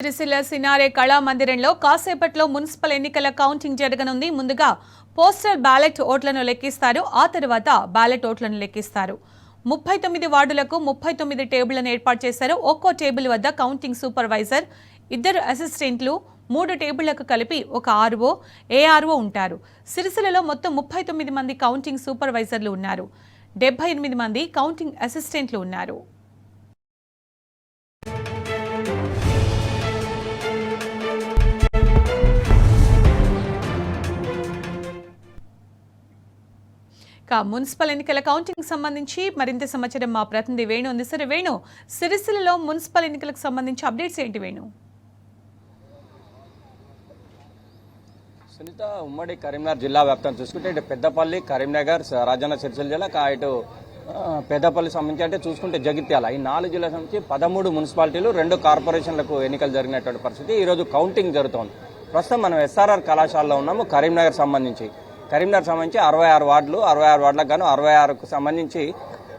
సిరిసిల్ల సినారే కళా మందిరంలో కాసేపట్లో మున్సిపల్ ఎన్నికల కౌంటింగ్ జరగనుంది. ముందుగా పోస్టల్ బ్యాలెట్ ఓట్లను లెక్కిస్తారు. ఆ తర్వాత బ్యాలెట్ ఓట్లను లెక్కిస్తారు. 39 వార్డులకు 39 టేబుళ్లను ఏర్పాటు చేశారు. ఒక్కో టేబుల్ వద్ద కౌంటింగ్ సూపర్వైజర్, 2 అసిస్టెంట్లు, 3 టేబుళ్లకు కలిపి ఒక ఆర్ఓ, ఏఆర్ఓ ఉంటారు. సిరిసిల్లలో మొత్తం 39 మంది కౌంటింగ్ సూపర్వైజర్లు ఉన్నారు. 78 మంది కౌంటింగ్ అసిస్టెంట్లు ఉన్నారు. మున్సిపల్ ఎన్నికల కౌంటింగ్ సంబంధించి మరింత సమాచారం మా ప్రతినిధి వేణు ఉంది. సరే వేణు, సిరిసిల్లలో మున్సిపల్ ఎన్నికలకు సంబంధించి అప్డేట్స్ ఏంటి వేణు? సునీత, ఉమ్మడి కరీంనగర్ జిల్లా వ్యాప్తంగా చూసుకుంటే ఇటు పెద్దపల్లి, కరీంనగర్, రాజన్న సిరిసిల్ల జిల్లా, ఇటు పెద్దపల్లి సంబంధించి అంటే చూసుకుంటే జగిత్యాల, ఈ 4 జిల్లాల సంబంధించి 13 మున్సిపాలిటీలు, 2 కార్పొరేషన్లకు ఎన్నికలు జరిగినటువంటి పరిస్థితి. ఈరోజు కౌంటింగ్ జరుగుతోంది. ప్రస్తుతం మనం ఎస్ఆర్ఆర్ కళాశాలలో ఉన్నాము. కరీంనగర్ సంబంధించి 66 వార్డులు, 66 వార్డులకు గాను 66కు సంబంధించి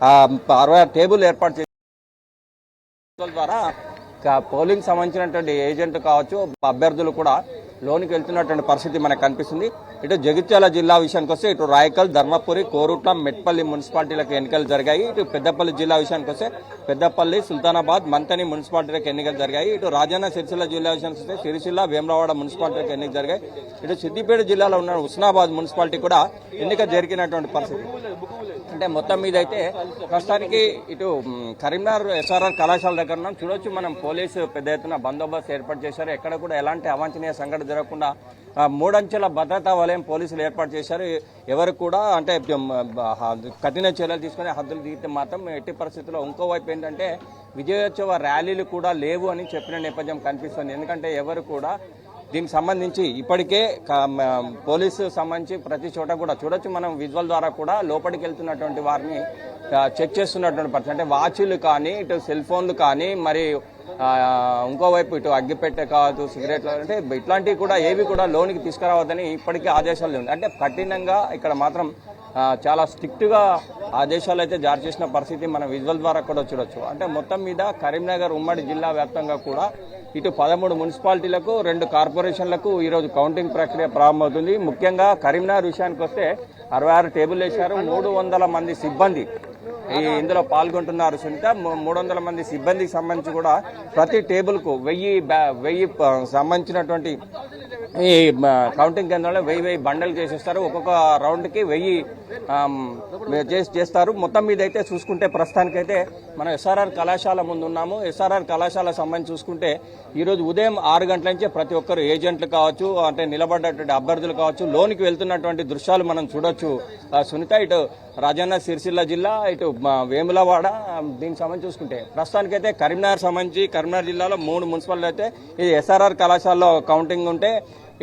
66 టేబుల్ ఏర్పాటు చేసిన ద్వారా పోలింగ్ సంబంధించినటువంటి ఏజెంట్ కావచ్చు, అభ్యర్థులు కూడా లోనికి వెళ్తున్నటువంటి పరిస్థితి మనకు కనిపిస్తుంది. ఇటు జగిత్యాల జిల్లా విషయానికి వస్తే ఇటు రాయకల్, ధర్మపురి, కోరుట్ల, మెట్పల్లి మున్సిపాలిటీలకు ఎన్నికలు జరిగాయి. ఇటు పెద్దపల్లి జిల్లా విషయానికి వస్తే పెద్దపల్లి, సుల్తానాబాద్, మంతని మున్సిపాలిటీలకు ఎన్నికలు జరిగాయి. ఇటు రాజన్న సిరిసిల్ల జిల్లా విషయానికి వస్తే సిరిసిల్ల, వేములవాడ మున్సిపాలిటీలకు ఎన్నికలు జరిగాయి. ఇటు సిద్దిపేట జిల్లాలో ఉన్న హుస్నాబాద్ మున్సిపాలిటీ కూడా ఎన్నిక జరిగినటువంటి పరిస్థితి. అంటే మొత్తం మీద అయితే ప్రస్తుతానికి ఇటు కరీంనగర్ ఎస్ఆర్ఆర్ కళాశాల దగ్గర చూడొచ్చు మనం, పోలీసు పెద్ద ఎత్తున బందోబస్తు ఏర్పాటు చేశారు. ఎక్కడ కూడా ఎలాంటి అవాంఛనీయ సంఘటన జరగకుండా 3 అంచెల భద్రతా వలయం పోలీసులు ఏర్పాటు చేశారు. ఎవరు కూడా అంటే కఠిన చర్యలు తీసుకుని హద్దులు దిగితే మాత్రం ఎట్టి పరిస్థితుల్లో. ఇంకోవైపు ఏంటంటే విజయోత్సవ ర్యాలీలు కూడా లేవు అని చెప్పిన నేపథ్యం కనిపిస్తుంది. ఎందుకంటే ఎవరు కూడా దీనికి సంబంధించి ఇప్పటికే పోలీసు సంబంధించి ప్రతి చోట కూడా చూడొచ్చు మనం, విజువల్ ద్వారా కూడా లోపలికి వెళ్తున్నటువంటి వారిని చెక్ చేస్తున్నటువంటి పరిస్థితి. అంటే వాచీలు కానీ, ఇటు సెల్ ఫోన్లు కానీ, మరి ఇంకోవైపు ఇటు అగ్గిపెట్టె కావచ్చు, సిగరెట్లు, అంటే ఇట్లాంటివి కూడా ఏవి కూడా లోనికి తీసుకురావద్దని ఇప్పటికే ఆదేశాలు ఉంది. అంటే కఠినంగా ఇక్కడ మాత్రం చాలా స్ట్రిక్ట్గా ఆదేశాలు అయితే జారీ చేసిన పరిస్థితి మనం విజువల్ ద్వారా కూడా చూడొచ్చు. అంటే మొత్తం మీద కరీంనగర్ ఉమ్మడి జిల్లా వ్యాప్తంగా కూడా ఇటు 13 మున్సిపాలిటీలకు, 2 కార్పొరేషన్లకు ఈరోజు కౌంటింగ్ ప్రక్రియ ప్రారంభమవుతుంది. ముఖ్యంగా కరీంనగర్ విషయానికి వస్తే 66 టేబుల్ వేశారు. 300 మంది సిబ్బంది ఇందులో పాల్గొంటున్నారు. సునీత, 300 మంది సిబ్బందికి సంబంధించి కూడా ప్రతి టేబుల్కు 1000 సంబంధించినటువంటి ఈ కౌంటింగ్ కేంద్రంలో 1000 బండలు చేసేస్తారు. ఒక్కొక్క రౌండ్కి 1000 చేస్తారు. మొత్తం మీద అయితే చూసుకుంటే ప్రస్తుతానికైతే మనం ఎస్ఆర్ఆర్ కళాశాల ముందు ఉన్నాము. ఎస్ఆర్ఆర్ కళాశాల సంబంధించి చూసుకుంటే ఈరోజు ఉదయం 6 గంటల నుంచే ప్రతి ఒక్కరు ఏజెంట్లు కావచ్చు, అంటే నిలబడ్డటువంటి అభ్యర్థులు కావచ్చు, లోనికి వెళ్తున్నటువంటి దృశ్యాలు మనం చూడొచ్చు. సునీత, ఇటు రాజన్న సిరిసిల్ల జిల్లా, ఇటు వేములవాడ, దీనికి సంబంధించి చూసుకుంటే ప్రస్తుతానికైతే కరీంనగర్ సంబంధించి కరీంనగర్ జిల్లాలో 3 మున్సిపాలిటీ అయితే ఇది ఎస్ఆర్ఆర్ కళాశాలలో కౌంటింగ్ ఉంటే,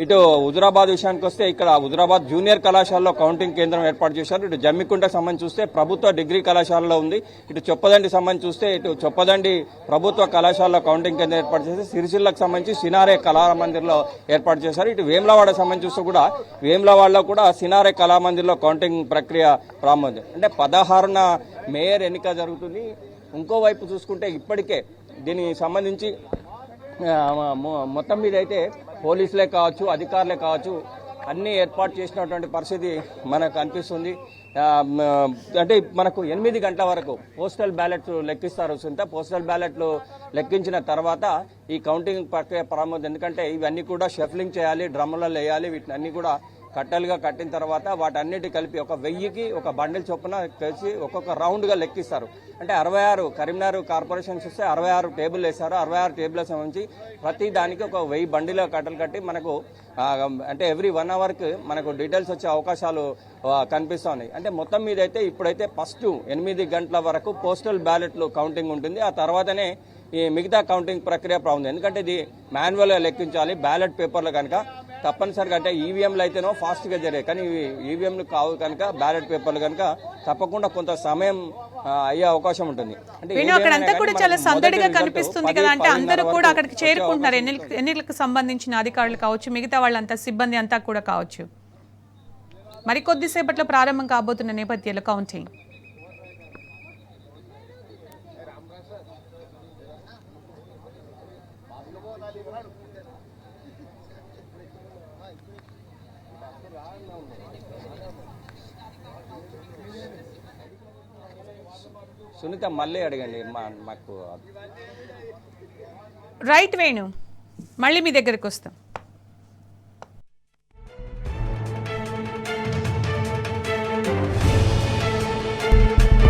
ఇటు హుజురాబాద్ విషయానికి వస్తే ఇక్కడ హుజురాబాద్ జూనియర్ కళాశాలలో కౌంటింగ్ కేంద్రం ఏర్పాటు చేశారు. ఇటు జమ్మికుంటకు సంబంధించి చూస్తే ప్రభుత్వ డిగ్రీ కళాశాలలో ఉంది. ఇటు చొప్పదండి సంబంధించి చూస్తే ఇటు చొప్పదండి ప్రభుత్వ కళాశాలలో కౌంటింగ్ కేంద్రం ఏర్పాటు చేసి సిరిసిల్లకు సంబంధించి సినారే కళామందిర్లో ఏర్పాటు చేశారు. ఇటు వేములవాడ సంబంధించి చూస్తే కూడా వేములవాడలో కూడా సినారే కళామందిర్లో కౌంటింగ్ ప్రక్రియ ప్రారంభమైంది. అంటే 16న మేయర్ ఎన్నిక జరుగుతుంది. ఇంకోవైపు చూసుకుంటే ఇప్పటికే దీనికి సంబంధించి మొత్తం మీద అయితే పోలీసులే కావచ్చు, అధికారులే కావచ్చు, అన్నీ ఏర్పాటు చేసినటువంటి పరిస్థితి మనకు కనిపిస్తుంది. అంటే మనకు 8 గంటల వరకు పోస్టల్ బ్యాలెట్ లెక్కిస్తారు. సుంత పోస్టల్ బ్యాలెట్లు లెక్కించిన తర్వాత ఈ కౌంటింగ్ ప్రక్రియ ప్రారంభం. ఎందుకంటే ఇవన్నీ కూడా షఫ్లింగ్ చేయాలి, డ్రమ్ములలో వేయాలి. వీటిని అన్నీ కూడా కట్టలుగా కట్టిన తర్వాత వాటన్నిటి కలిపి ఒక 1000కి ఒక బండిల్ చొప్పున కలిసి ఒక్కొక్క రౌండ్గా లెక్కిస్తారు. అంటే 66 కరీంనగర్ కార్పొరేషన్స్ వస్తే 66 టేబుల్ వేస్తారు. 66 టేబుల్ సంబంధించి ప్రతి దానికి ఒక 1000 బండిలో కట్టలు కట్టి మనకు అంటే ఎవ్రీ 1 అవర్కి మనకు డీటెయిల్స్ వచ్చే అవకాశాలు కనిపిస్తూ ఉన్నాయి. అంటే మొత్తం మీద అయితే ఇప్పుడైతే ఫస్ట్ 8 గంటల వరకు పోస్టల్ బ్యాలెట్లు కౌంటింగ్ ఉంటుంది. ఆ తర్వాతనే ఈ మిగతా కౌంటింగ్ ప్రక్రియ ప్రారంభం. ఎందుకంటే ఇది మాన్యువల్గా లెక్కించాలి. బ్యాలెట్ పేపర్లు కనుక తప్పనిసరిగా, అంటే ఈవీఎంలు అయితేనో ఫాస్ట్గా జరిగాయి, కానీ ఈవీఎంలు కావు కనుక బ్యాలెట్ పేపర్లు కనుక తప్పకుండా కొంత సమయం అయ్యే అవకాశం ఉంటుంది. అంటే అక్కడంతా కూడా చాలా సందడిగా కనిపిస్తుంది కదా, అంటే అందరూ కూడా అక్కడికి చేరుకుంటున్నారు. ఎన్నికలకు సంబంధించిన అధికారులు కావచ్చు, మిగతా వాళ్ళంతా సిబ్బంది అంతా కూడా కావచ్చు. మరికొద్దిసేపట్లో ప్రారంభం కాబోతున్న నేపథ్యంలో కౌంటింగ్ సునీత మళ్ళీ అడగండి మాకు రైట్ వేణు, మళ్ళీ మీ దగ్గరికి వస్తాం.